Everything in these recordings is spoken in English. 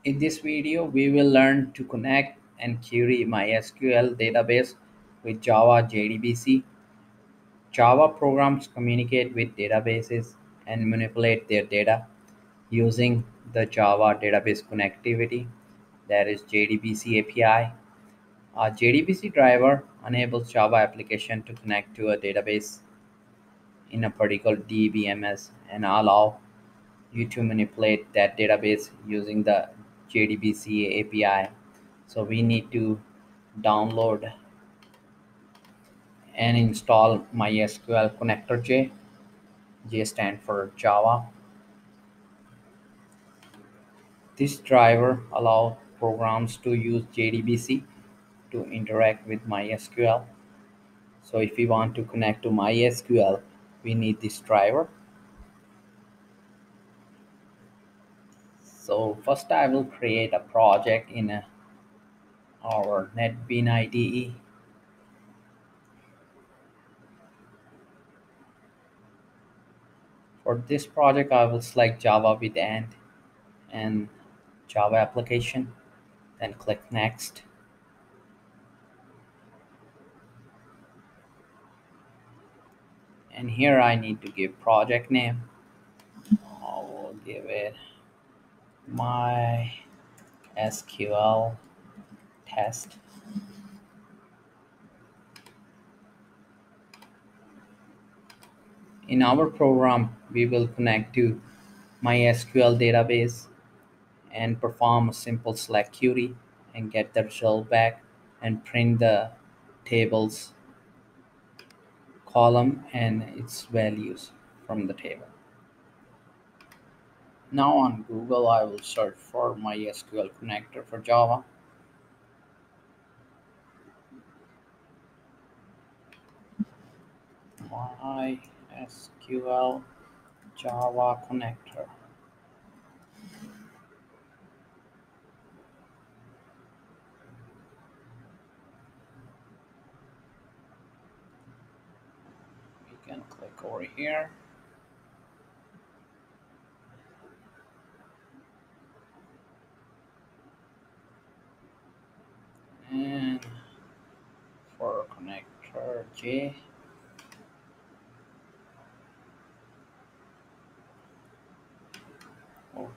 In this video, we will learn to connect and query MySQL database with Java JDBC. Java programs communicate with databases and manipulate their data using the Java database connectivity, that is JDBC API. A JDBC driver enables Java application to connect to a database in a particular DBMS and allow you to manipulate that database using the JDBC API. So we need to download and install MySQL connector J. J stand for Java. This driver allows programs to use JDBC to interact with MySQL. So if we want to connect to MySQL, we need this driver. So first I will create a project in our NetBeans IDE. For this project, I will select Java with and Java application, then click Next. And here I need to give project name. I will give it MySQL Test. In our program, we will connect to MySQL database and perform a simple select query and get the result back and print the tables column and its values from the table. Now on Google, I will search for MySQL connector for Java. MySQL Java connector. We can click over here. And for connector J, oh,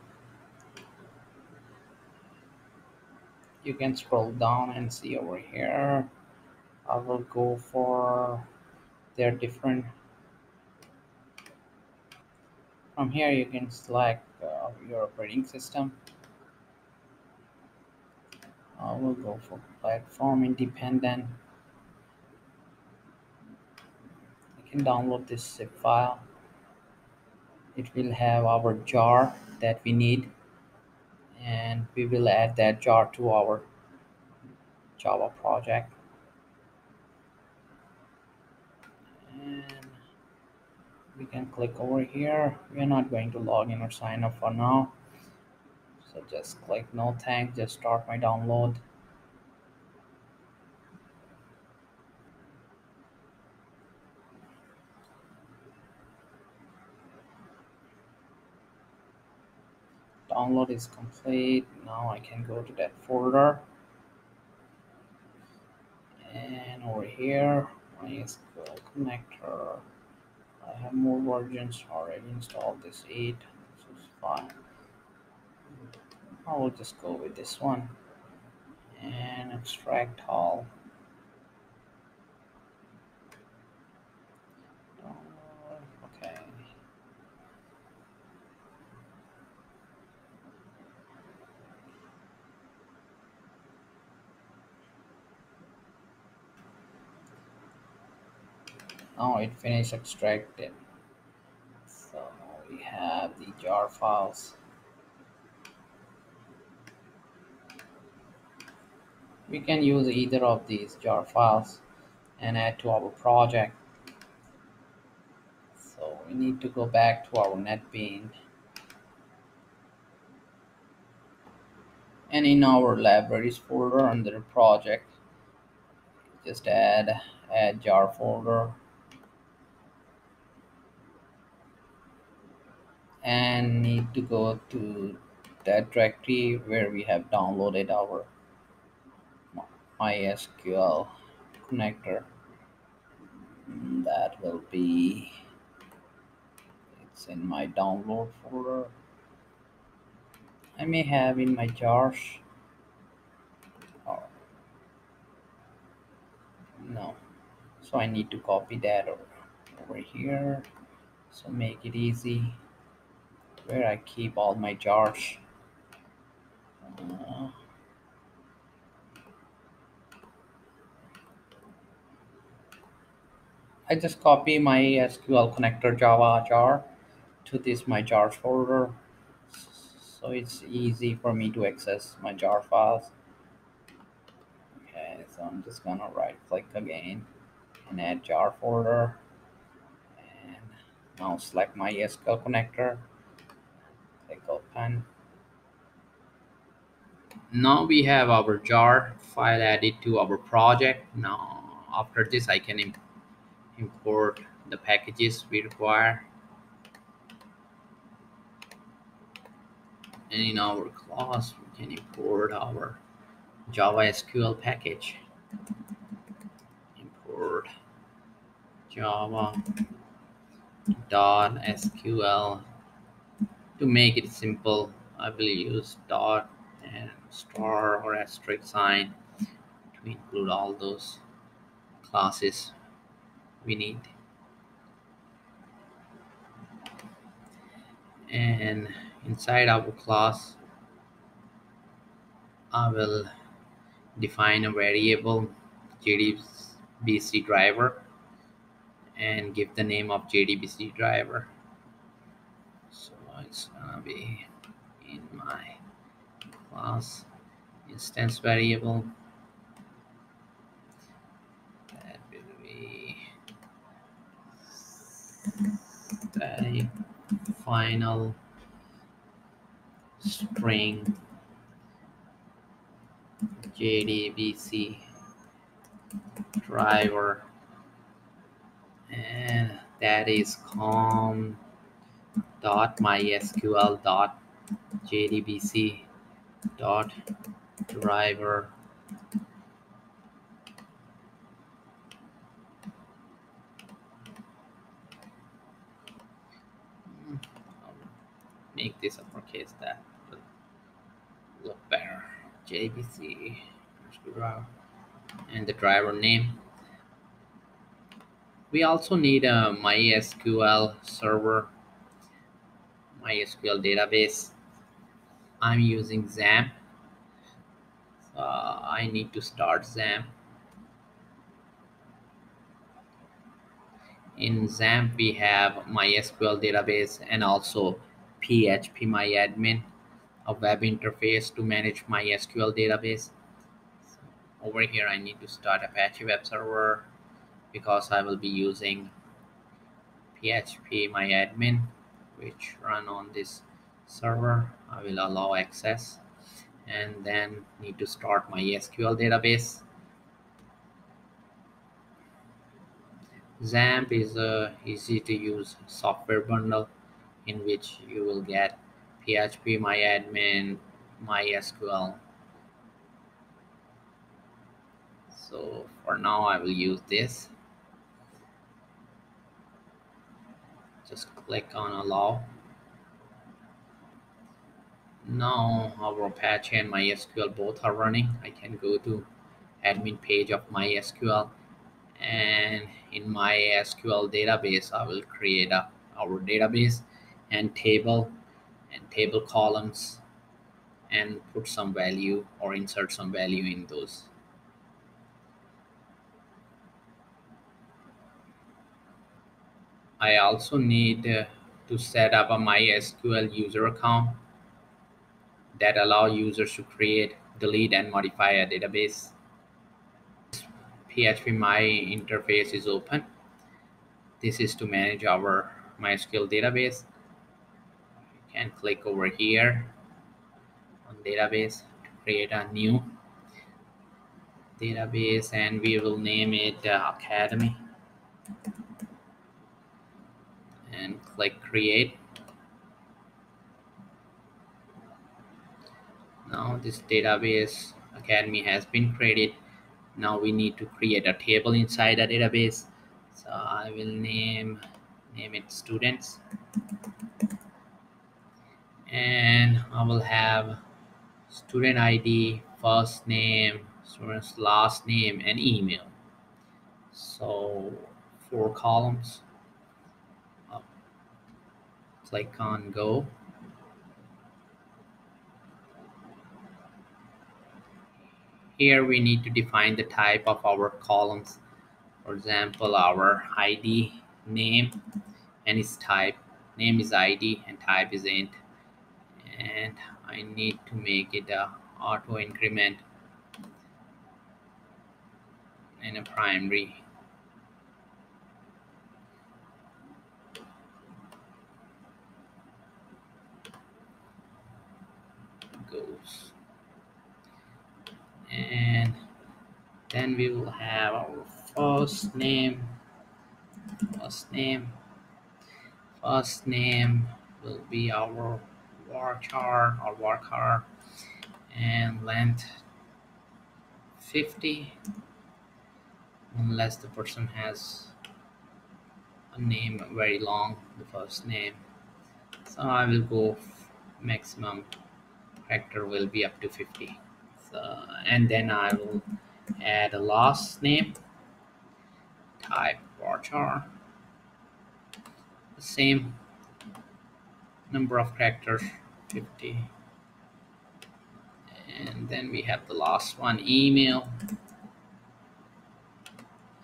you can scroll down and see over here. I will go for their different. From here, you can select your operating system. I will go for platform independent. You can download this zip file. It will have our jar that we need, and we will add that jar to our Java project. And we can click over here. We are not going to log in or sign up for now, so just click no thanks, just start my download. Download is complete. Now I can go to that folder, and over here MySQL connector. I have more versions already installed. This 8, this is fine. I will just go with this one and extract all. Okay. Now it finished extracted. So we have the jar files. We can use either of these jar files and add to our project. So we need to go back to our NetBeans, and in our libraries folder under project, just add jar folder and need to go to that directory where we have downloaded our MySQL connector. That will be, it's in my download folder. I may have in my jars. Or no. So I need to copy that over here. So make it easy. Where I keep all my jars. Uh, I just copy my SQL connector Java jar to this my jars folder. So it's easy for me to access my jar files. Okay, so I'm just gonna right click again and add jar folder, and now select my SQL connector, click open. Now we have our jar file added to our project. Now after this I can import the packages we require, and in our class we can import our Java SQL package. Import Java .sql. To make it simple, I will use dot and star or asterisk sign to include all those classes we need. And inside our class, I will define a variable JDBC driver and give the name of JDBC driver. So it's gonna be in my class instance variable. That will be static final string JDBC driver, and that is com dot mysql dot jdbc dot driver. I'll make this uppercase, that will look better. JDBC driver and the driver name. We also need a MySQL server, MySQL database. I'm using XAMPP. I need to start XAMPP. In XAMPP, we have MySQL database and also PHP a web interface to manage MySQL database. Over here, I need to start Apache web server because I will be using PHP which run on this server. I will allow access and then need to start my SQL database. XAMPP is a easy to use software bundle in which you will get PHP, MySQL. So for now I will use this. Just click on allow. Now our Apache and MySQL both are running. I can go to admin page of MySQL, and in MySQL database I will create our database and table columns and put some value or insert some value in those. I also need to set up a MySQL user account that allow users to create, delete, and modify a database. PHP My interface is open. This is to manage our MySQL database. You can click over here on database to create a new database, and we will name it Academy, and click create. Now this database academy has been created. Now we need to create a table inside a database. So I will name it students, and I will have student ID, first name, student's last name, and email. So 4 columns. I'll click on go. Here we need to define the type of our columns. For example, our ID, name, and its type. Name is ID and type is int. And I need to make it a auto increment in a primary goes. And then we will have our first name. First name will be our varchar, and length 50, unless the person has a name very long, the first name. So I will go maximum character will be up to 50. So, and then I will add a last name, type varchar, the same number of characters, 50. And then we have the last one, email,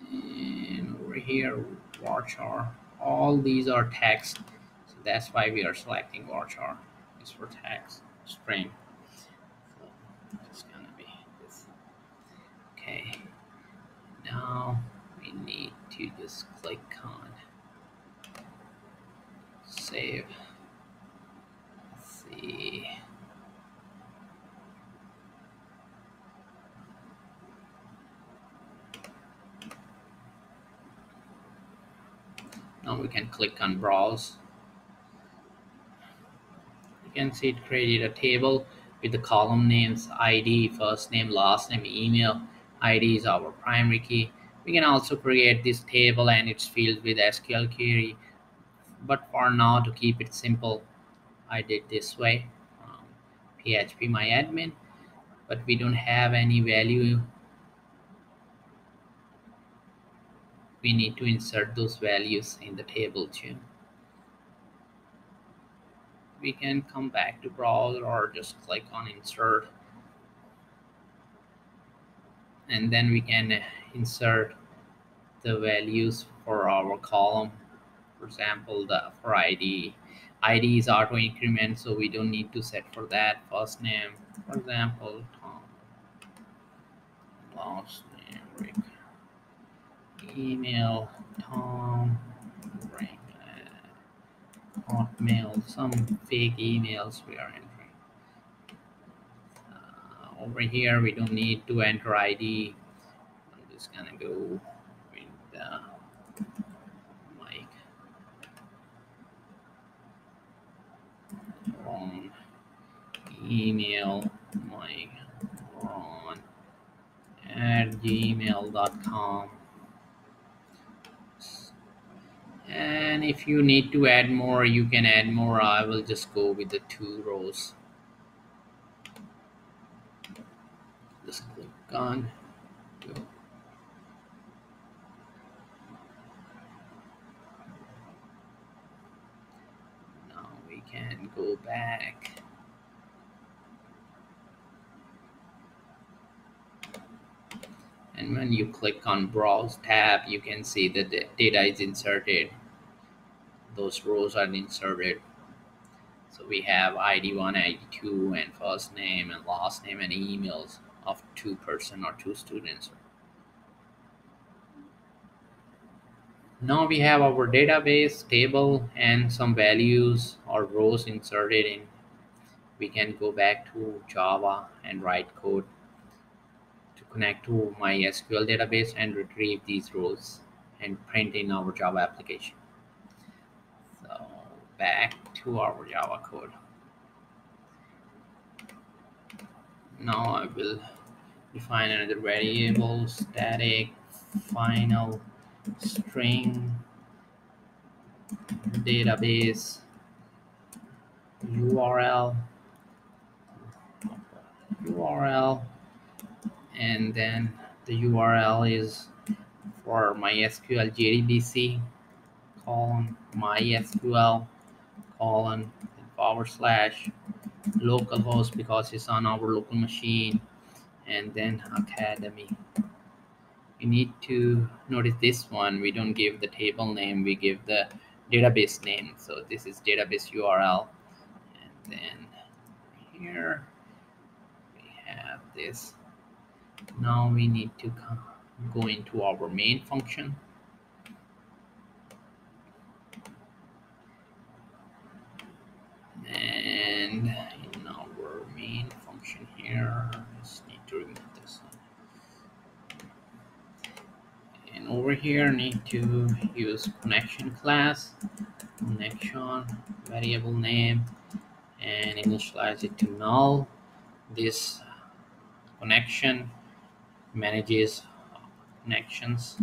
and over here varchar. All these are text, so that's why we are selecting varchar. It's for text string. So it's gonna be this. Okay, now we need to just click on save. Let's see. Now we can click on browse. You can see it created a table with the column names, ID, first name, last name, email. ID is our primary key. We can also create this table and its fields with SQL query. But for now, to keep it simple, I did this way. PHP my admin, but we don't have any value. We need to insert those values in the table too. We can come back to browser or just click on insert, and then we can insert the values for our column. For example, for ID is auto increment, so we don't need to set for that. First name, for example, Tom. Last name, Rick. Email, Tom, Rick. Hotmail, some fake emails we are entering. Over here, we don't need to enter ID. I'm just gonna go with Mike. Wrong. Email Mike Ron at gmail.com. And if you need to add more, you can add more. I will just go with the 2 rows. Just click on go. Now we can go back. And when you click on browse tab, you can see that the data is inserted. Those rows are inserted. So we have ID1, ID2, and first name and last name and emails of 2 person or 2 students. Now we have our database table and some values or rows inserted in. We can go back to Java and write code to connect to MySQL database and retrieve these rows and print in our Java application. So back to our Java code. Now I will define another variable, static final string database URL, and then the URL is for MySQL JDBC colon MySQL colon / localhost because it's on our local machine, and then academy. You need to notice this one, we don't give the table name, we give the database name. So this is database URL, and then here we have this. Now we need to go into our main function, and in our main function here, just need to remove this one. And over here need to use connection class, connection variable name, and initialize it to null. This connection manages connections,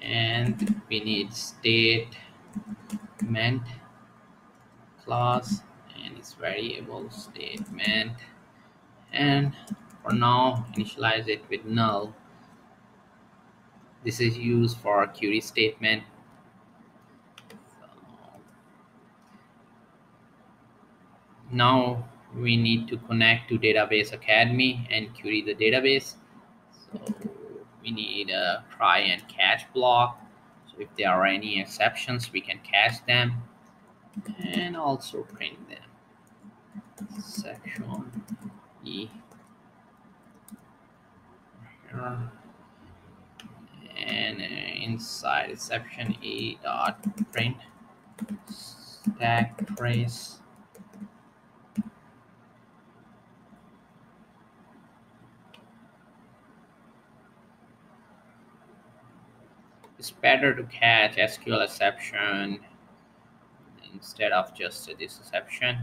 and we need statement class and its variable statement, and for now initialize it with null. This is used for query statement. So now we need to connect to database academy and query the database. So we need a try and catch block, so if there are any exceptions we can catch them and also print them. Section E here, and inside exception E dot print stack trace. It's better to catch SQL exception instead of just this exception,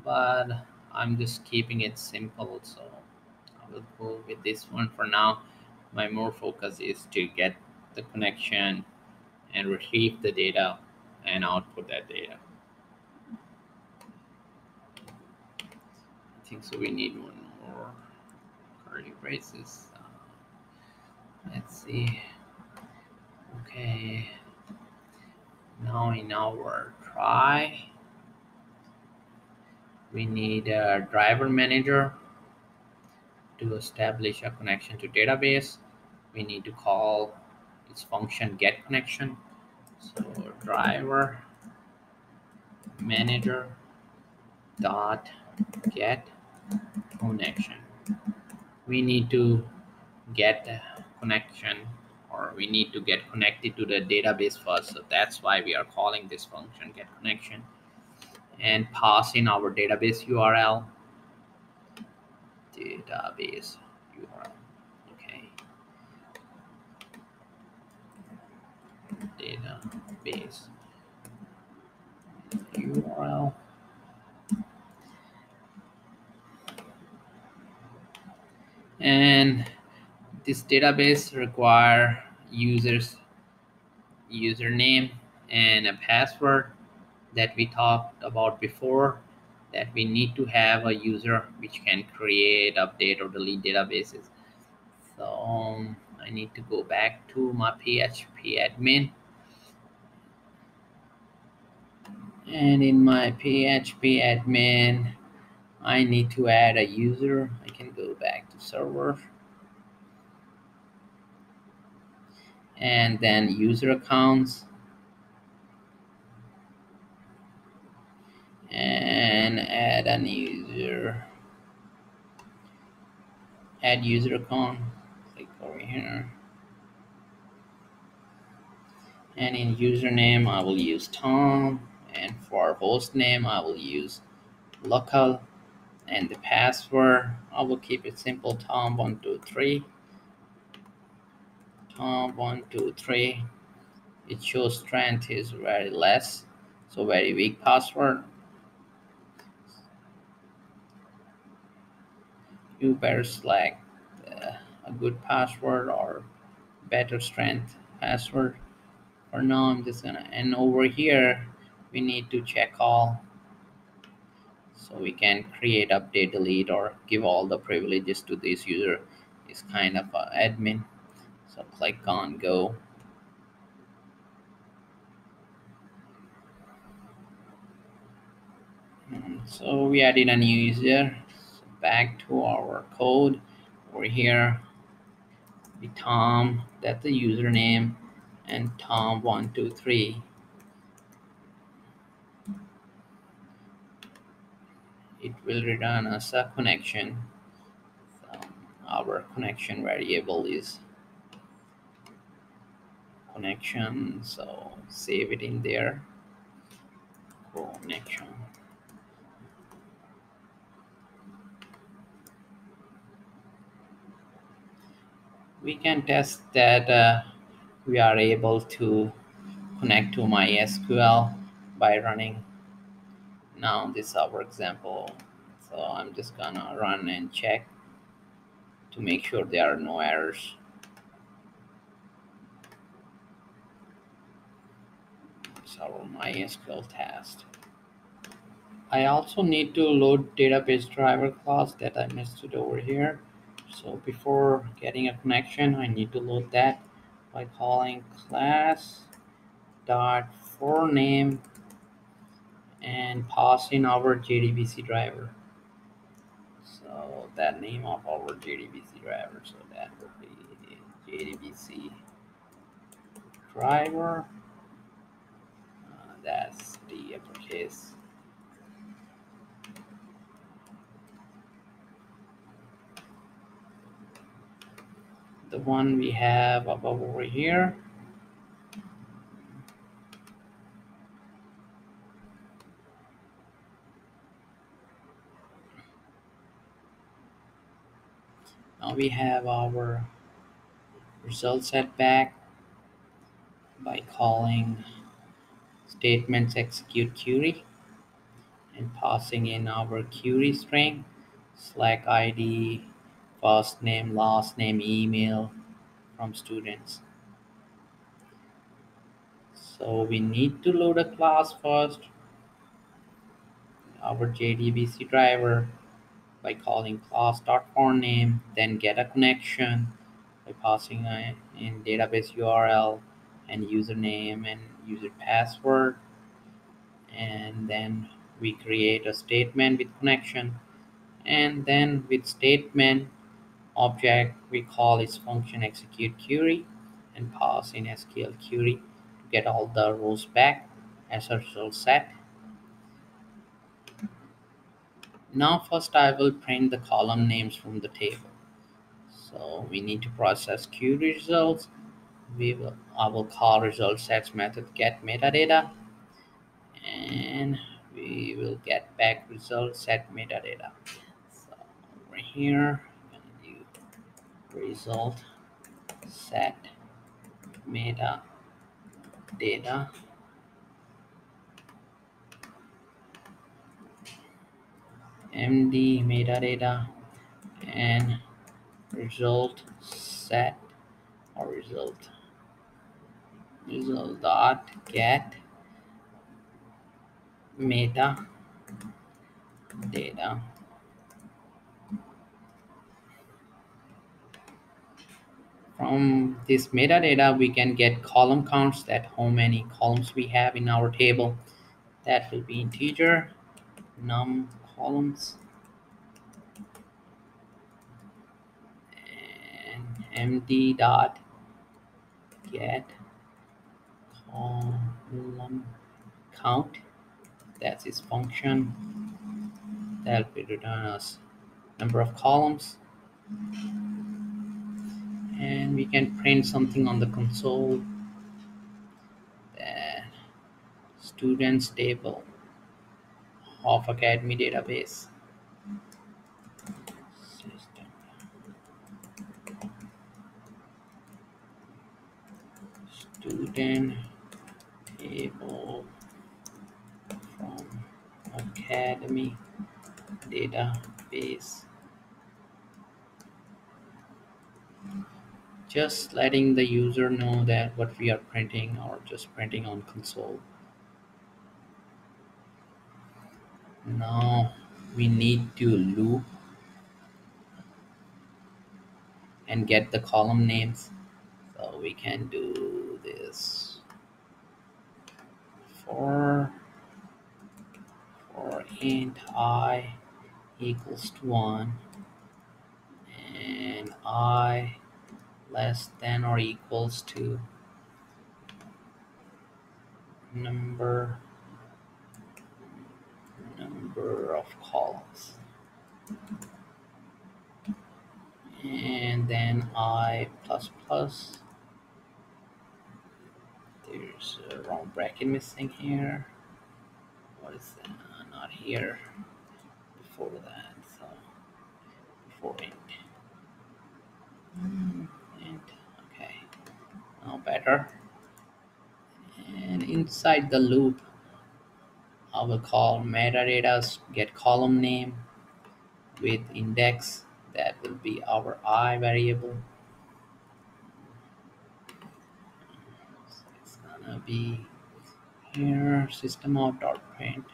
but I'm just keeping it simple, so I will go with this one for now. My more focus is to get the connection and retrieve the data and output that data. I think so we need one more curly braces. Let's see. Okay, now in our try we need a driver manager. To establish a connection to database we need to call its function get connection. So driver manager dot get connection. We need to get a connection, or we need to get connected to the database first, so that's why we are calling this function get connection, and pass in our database URL. Database URL. Okay, database URL. And this database require username and a password that we talked about before, that we need to have a user which can create, update, or delete databases. So I need to go back to my PHP admin, and in my PHP admin I need to add a user. I can go back to server and then user accounts, and add a user, add user account, click over here, and in username I will use Tom, and for host name I will use local, and the password I will keep it simple, Tom123. Tom123. It shows strength is very less, so very weak password. You better select a good password or better strength password. For now, I'm just gonna, and over here, we need to check all, so we can create, update, delete, or give all the privileges to this user. Is kind of a admin. So click on go. So we added a new user. So back to our code. Over here, the Tom, that's the username, and Tom123. It will return us a connection. So our connection variable is connection. So save it in there. Connection. We can test that we are able to connect to MySQL by running. Now this is our example, so I'm just gonna run and check to make sure there are no errors. It's our MySQL test. I also need to load database driver class that I missed it over here. So before getting a connection, I need to load that by calling class dot for name and pass in our JDBC driver. So that name of our JDBC driver, so that would be JDBC driver. That's the uppercase. The one we have above over here. Now we have our result set back by calling statements execute query and passing in our query string, select ID, first name, last name, email from students. So we need to load a class first, our JDBC driver, by calling class.forName, then get a connection by passing in database URL and username and user password, and then we create a statement with connection, and then with statement object we call its function execute query and pass in SQL query to get all the rows back as a result set. Now first I will print the column names from the table. So we need to process query results. I will call result sets method get metadata, and we will get back result set metadata. So over here, I'm gonna do result set metadata, md metadata, and result set or result dot get metadata. From this metadata, we can get column counts, that how many columns we have in our table. That will be integer num columns, and md dot get column count. That's its function. That will return us number of columns, and we can print something on the console. That students table of Academy database system student table from Academy database. just letting the user know that what we are printing or just printing on console. Now we need to loop and get the column names. So we can do this for int I equals to 1 and I less than or equals to number of columns, and then I plus plus. There's a wrong bracket missing here. What is that? Not here. Before that, so before int. Int. Okay. Now better. And inside the loop, I will call metadata get column name with index. That will be our I variable. So it's gonna be here system.out.print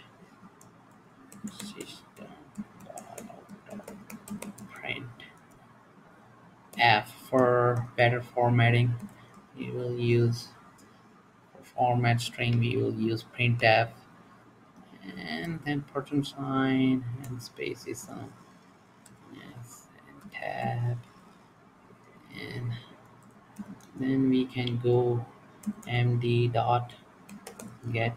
system.out.print f for better formatting. We will use for format string. We will use printf, and then percent sign and spaces on yes and tab, and then we can go md dot get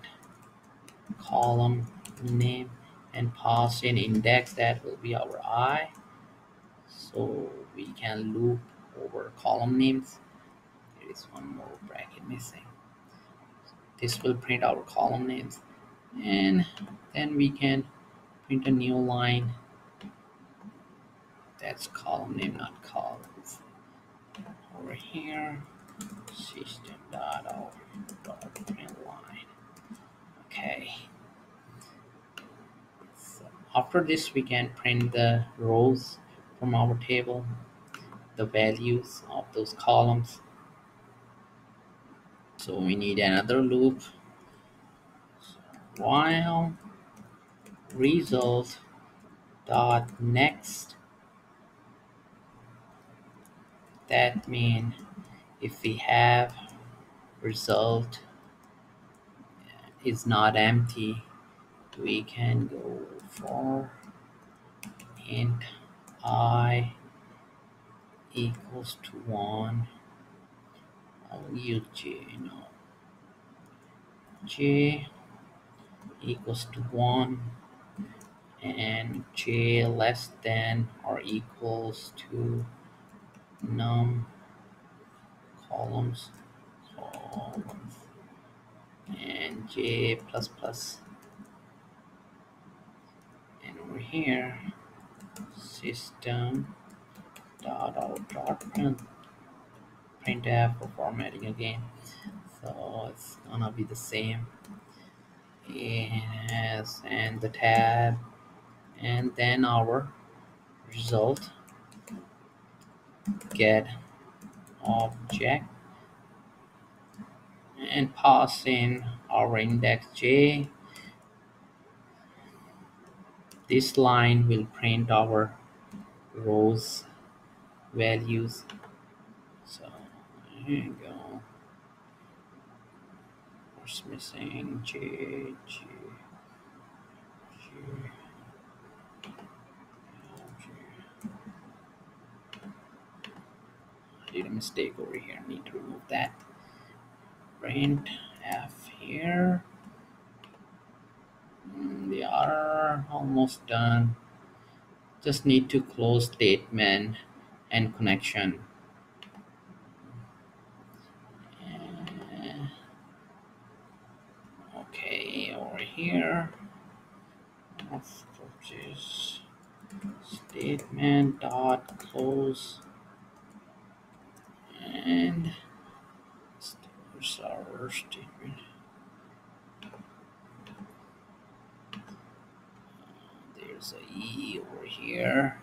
column name and pass in index. That will be our I, so we can loop over column names. There is one more bracket missing. This will print our column names, and then we can print a new line. That's column name, not columns. Over here system.out.print line. Okay, so after this we can print the rows from our table, the values of those columns. So we need another loop. While result dot next, that means if we have result is not empty, we can go for int I equals to 1. I'll use j, no, j equals to 1 and j less than or equals to num columns and j plus plus, and over here system dot out dot printf for formatting again, so it's gonna be the same. Yes, and the tab, and then our result get object and pass in our index j. This line will print our rows values. So here you go. What's missing? J, G, G, G. I did a mistake over here. I need to remove that. Print F here. We are almost done. Just need to close statement and connection. Okay, over here, let's purchase statement dot close and our statement. There's a E over here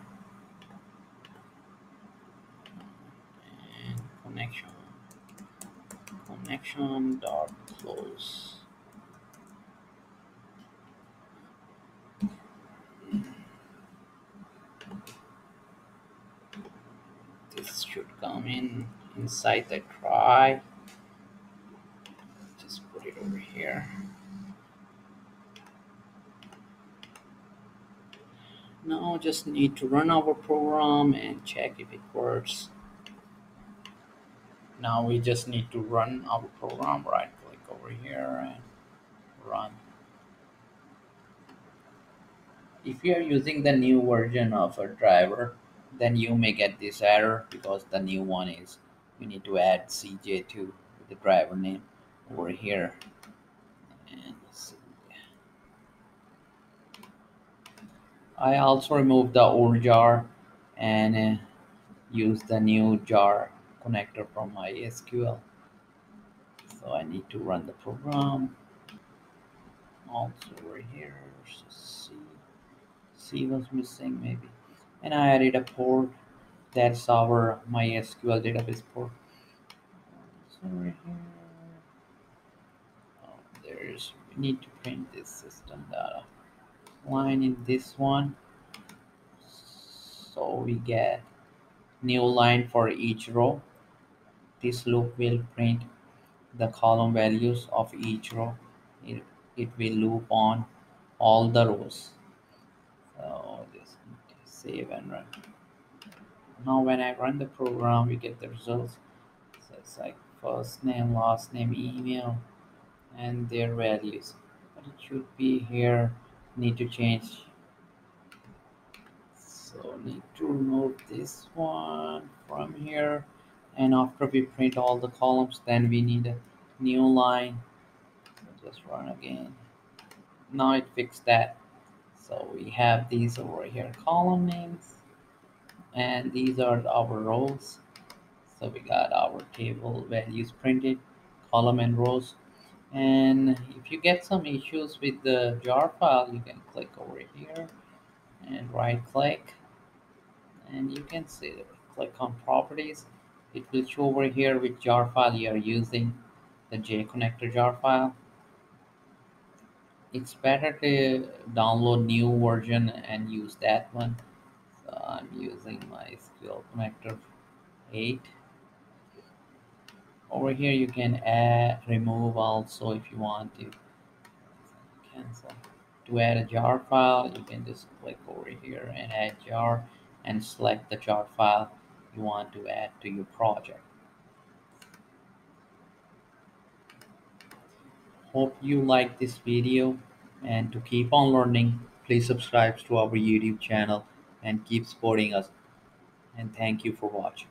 and Action dot close. This should come in inside the try. Just put it over here. Now just need to run our program and check if it works. Now we just need to run our program. Right click over here and run. If you are using the new version of a driver, then you may get this error because the new one is you need to add CJ to the driver name over here. And see. I also removed the old jar and use the new jar connector from MySQL. So I need to run the program. Also over here, C was missing maybe. And I added a port. That's our MySQL database port. So over here, there's we need to print this system data line in this one. So we get new line for each row. This loop will print the column values of each row. It, it will loop on all the rows. So just save and run. Now when I run the program, we get the results. So it's like first name, last name, email, and their values. But it should be here. Need to change. So need to remove this one from here. And after we print all the columns, then we need a new line. So just run again. Now it fixed that. So we have these over here column names, and these are our rows. So we got our table values printed, column and rows. And if you get some issues with the jar file, you can click over here and right click, and you can see that. Click on properties. It will show over here which jar file you are using, the J connector jar file. It's better to download new version and use that one. So I'm using my SQL connector 8. Over here you can add, remove also if you want to. Cancel. To add a jar file, you can just click over here and add jar and select the jar file you want to add to your project. Hope you like this video, and to keep on learning, please subscribe to our YouTube channel and keep supporting us. And thank you for watching.